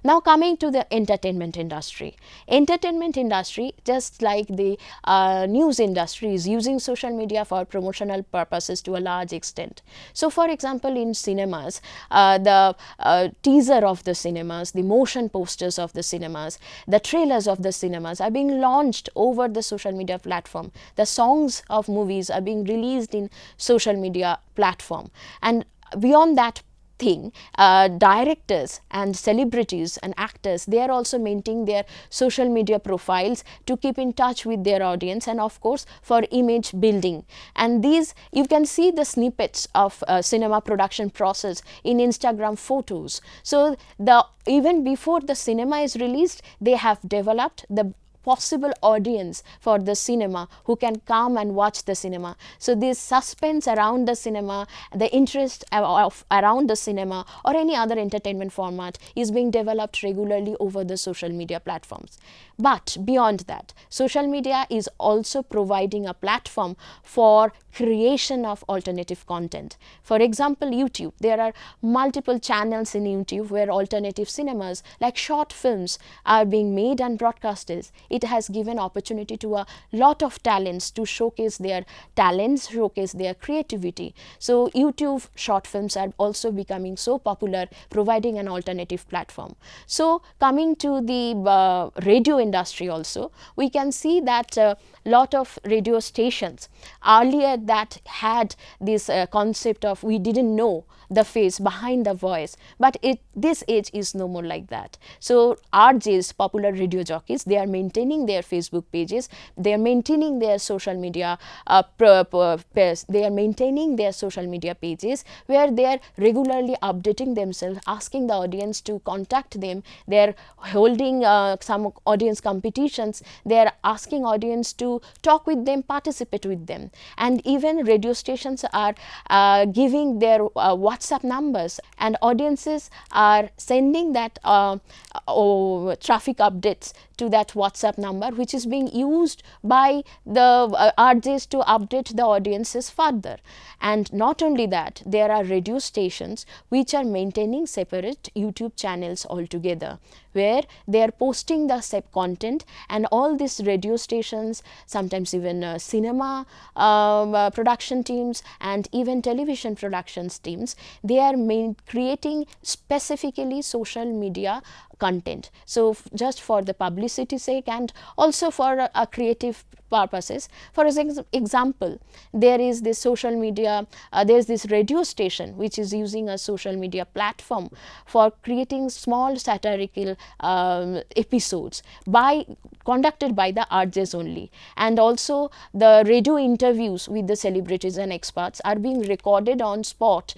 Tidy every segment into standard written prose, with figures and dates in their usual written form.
Now coming to the entertainment industry. Entertainment industry, just like the news industry, is using social media for promotional purposes to a large extent. So for example, in cinemas, the teaser of the cinemas, the motion posters of the cinemas, the trailers of the cinemas are being launched over the social media platform. The songs of movies are being released in social media platform. And beyond that thing, directors and celebrities and actors, they are also maintaining their social media profiles to keep in touch with their audience, and of course for image building. And these, you can see the snippets of cinema production process in Instagram photos. So the even before the cinema is released, they have developed the possible audience for the cinema who can come and watch the cinema. So this suspense around the cinema, the interest around the cinema or any other entertainment format is being developed regularly over the social media platforms. But beyond that, social media is also providing a platform for creation of alternative content. For example, YouTube. There are multiple channels in YouTube where alternative cinemas like short films are being made and broadcasted. It has given opportunity to a lot of talents to showcase their talents, showcase their creativity. So YouTube short films are also becoming so popular, providing an alternative platform. So coming to the radio industry also, we can see that lot of radio stations earlier that had this concept of we didn't know the face behind the voice, but this age is no more like that. So RJs, popular radio jockeys, they are maintaining their Facebook pages, they are maintaining their social media they are maintaining their social media pages where they are regularly updating themselves, asking the audience to contact them. They are holding some audience competitions, they are asking audience to talk with them, participate with them. And even radio stations are giving their WhatsApp numbers, and audiences are sending that traffic updates to that WhatsApp number, which is being used by the RJs to update the audiences further. And not only that, there are radio stations which are maintaining separate YouTube channels altogether, where they are posting the content, and all these radio stations, sometimes even cinema production teams and even television productions teams, they are creating specifically social media content. So just for the publicity sake and also for a creative purposes. For example, there is this social media, there is this radio station which is using a social media platform for creating small satirical episodes conducted by the RJs only. And also the radio interviews with the celebrities and experts are being recorded on spot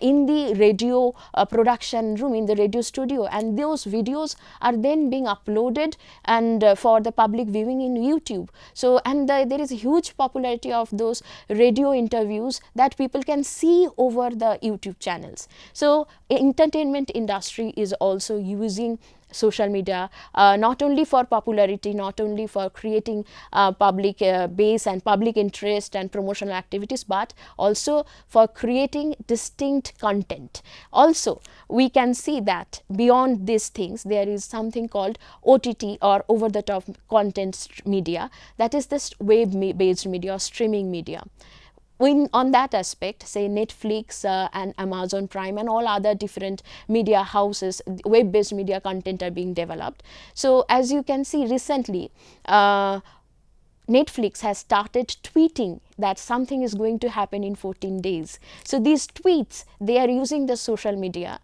in the radio production room, in the radio studio, and those videos are then being uploaded and for the public viewing in YouTube. So and there is a huge popularity of those radio interviews that people can see over the YouTube channels. So entertainment industry is also using social media not only for popularity, not only for creating public base and public interest and promotional activities, but also for creating distinct content. Also, we can see that beyond these things, there is something called OTT or over the top content media, that is this web based media or streaming media. On that aspect, say Netflix and Amazon Prime and all other different media houses, web-based media content are being developed. So as you can see recently, Netflix has started tweeting that something is going to happen in 14 days. So these tweets, they are using the social media,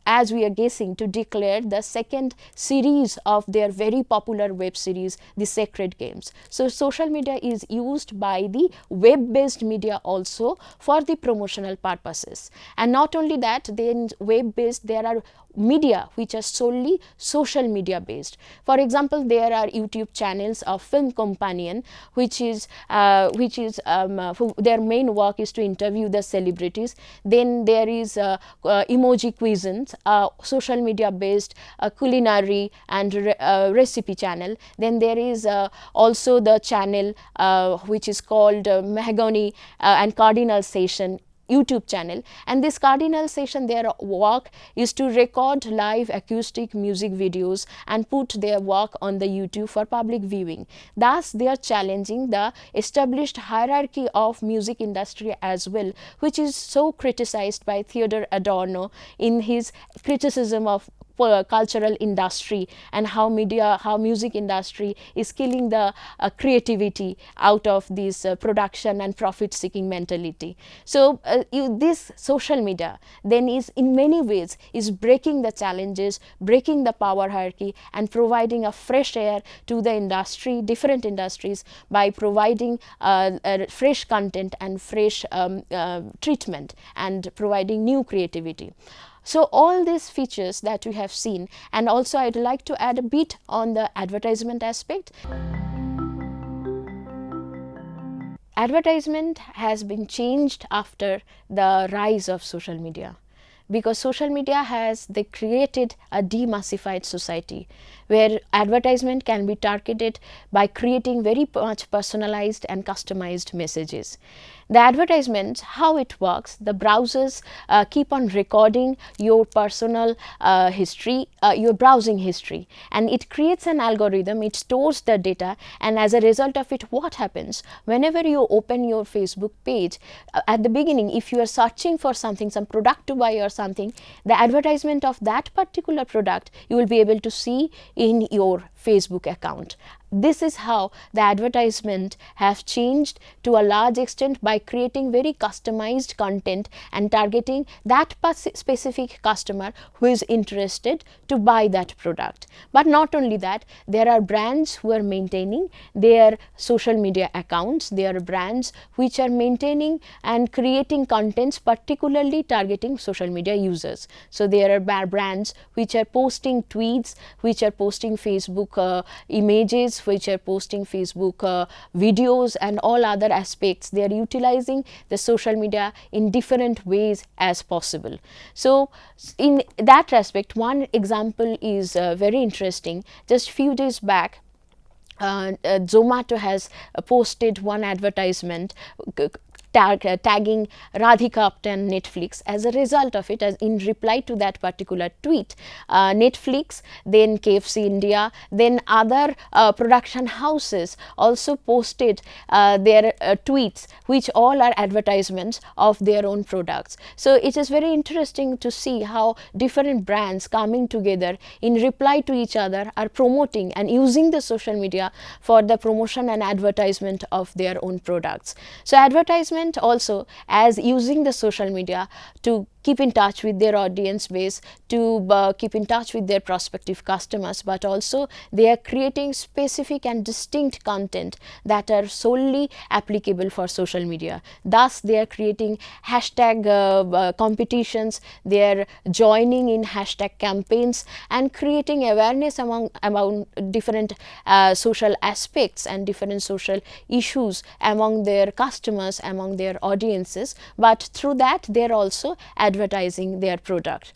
as we are guessing, to declare the second series of their very popular web series, The Sacred Games. So social media is used by the web-based media also for the promotional purposes. And not only that, then web-based, there are media which are solely social media based. For example, there are YouTube channels of Film Companion, which is their main work is to interview the celebrities. Then there is Emoji Cuisines, social media based culinary and recipe channel. Then there is also the channel which is called Mahogany and Cardinal Session, YouTube channel, and this cardinal session, their work is to record live acoustic music videos and put their work on the YouTube for public viewing. Thus they are challenging the established hierarchy of music industry as well, which is so criticized by Theodor Adorno in his criticism of cultural industry, and how music industry is killing the creativity out of this production and profit seeking mentality. So this social media then is in many ways is breaking the challenges, breaking the power hierarchy, and providing a fresh air to the industry, different industries, by providing fresh content and fresh treatment, and providing new creativity. So all these features that we have seen, and also I would like to add a bit on the advertisement aspect. Advertisement has been changed after the rise of social media, because social media has created a demassified society where advertisement can be targeted by creating very much personalized and customized messages. The advertisement, how it works, the browsers keep on recording your personal history, your browsing history, and it creates an algorithm, it stores the data, and as a result of it, what happens, whenever you open your Facebook page, at the beginning, if you are searching for something, some product to buy or something, the advertisement of that particular product you will be able to see in your Facebook account. This is how the advertisement have changed to a large extent by creating very customized content and targeting that specific customer who is interested to buy that product. But not only that, there are brands who are maintaining their social media accounts, there are brands which are maintaining and creating contents particularly targeting social media users. So there are brands which are posting tweets, which are posting Facebook images, which are posting Facebook videos, and all other aspects. They are utilizing the social media in different ways as possible. So in that respect, one example is very interesting. Just few days back, Zomato has posted one advertisement tagging Radhika Apte and Netflix. As a result of it, as in reply to that particular tweet, Netflix, then KFC India, then other production houses also posted their tweets, which all are advertisements of their own products. So it is very interesting to see how different brands coming together in reply to each other are promoting and using the social media for the promotion and advertisement of their own products. So advertisement also as using the social media to keep in touch with their audience base, to keep in touch with their prospective customers, but also they are creating specific and distinct content that are solely applicable for social media. Thus they are creating hashtag competitions, they are joining in hashtag campaigns and creating awareness among different social aspects and different social issues among their customers, among their audiences, but through that they are also advertising their product.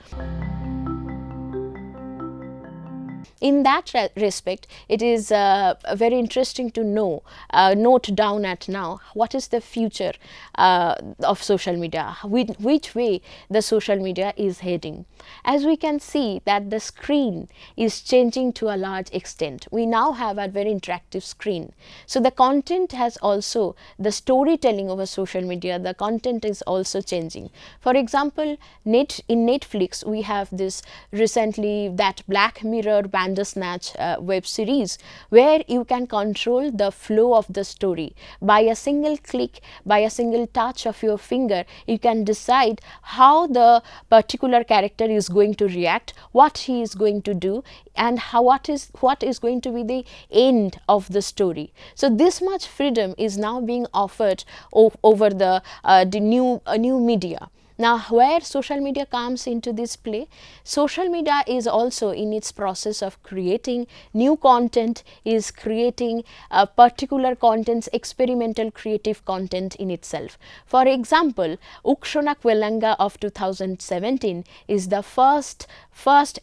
In that respect, it is very interesting to note down at now what is the future of social media, which way the social media is heading. As we can see that the screen is changing to a large extent. We now have a very interactive screen. So the content has also, the storytelling over social media, the content is also changing. For example, in Netflix, we have this recently that Black Mirror Bandersnatch web series, where you can control the flow of the story. By a single click, by a single touch of your finger, you can decide how the particular character is going to react, what he is going to do, and what is going to be the end of the story. So this much freedom is now being offered over the new media. Now, where social media comes into this play, social media is also in its process of creating new content, is creating particular contents, experimental creative content in itself. For example, Ukshona Kwelanga of 2017 is the first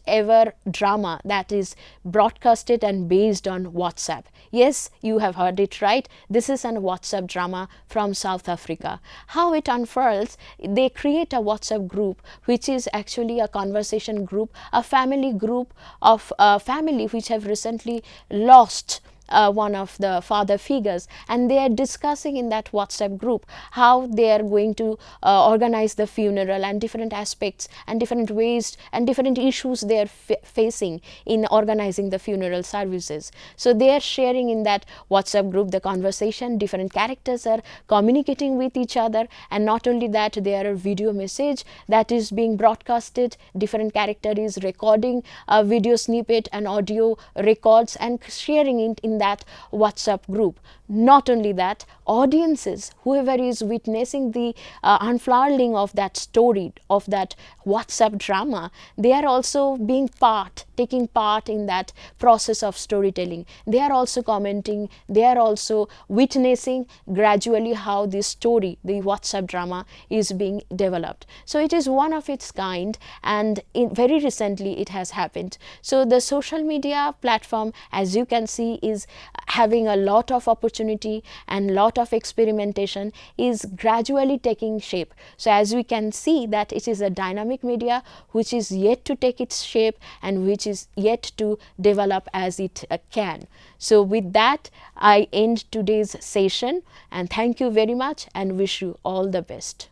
ever drama that is broadcasted and based on WhatsApp. Yes, you have heard it right. This is an WhatsApp drama from South Africa. How it unfurls, they create a WhatsApp group which is actually a conversation group, a family group of family which have recently lost one of the father figures, and they are discussing in that WhatsApp group how they are going to organize the funeral and different aspects and different ways and different issues they are facing in organizing the funeral services. So they are sharing in that WhatsApp group the conversation, different characters are communicating with each other, and not only that, there are video message that is being broadcasted, different character is recording a video snippet and audio records and sharing it in that WhatsApp group. Not only that, audiences, whoever is witnessing the unfurling of that story, of that WhatsApp drama, they are also taking part in that process of storytelling. They are also commenting, they are also witnessing gradually how this story, the WhatsApp drama, is being developed. So it is one of its kind, and very recently it has happened. So the social media platform, as you can see, is having a lot of opportunity and lot of experimentation, is gradually taking shape. So as we can see that it is a dynamic media which is yet to take its shape and which is yet to develop as it can. So with that, I end today's session, and thank you very much and wish you all the best.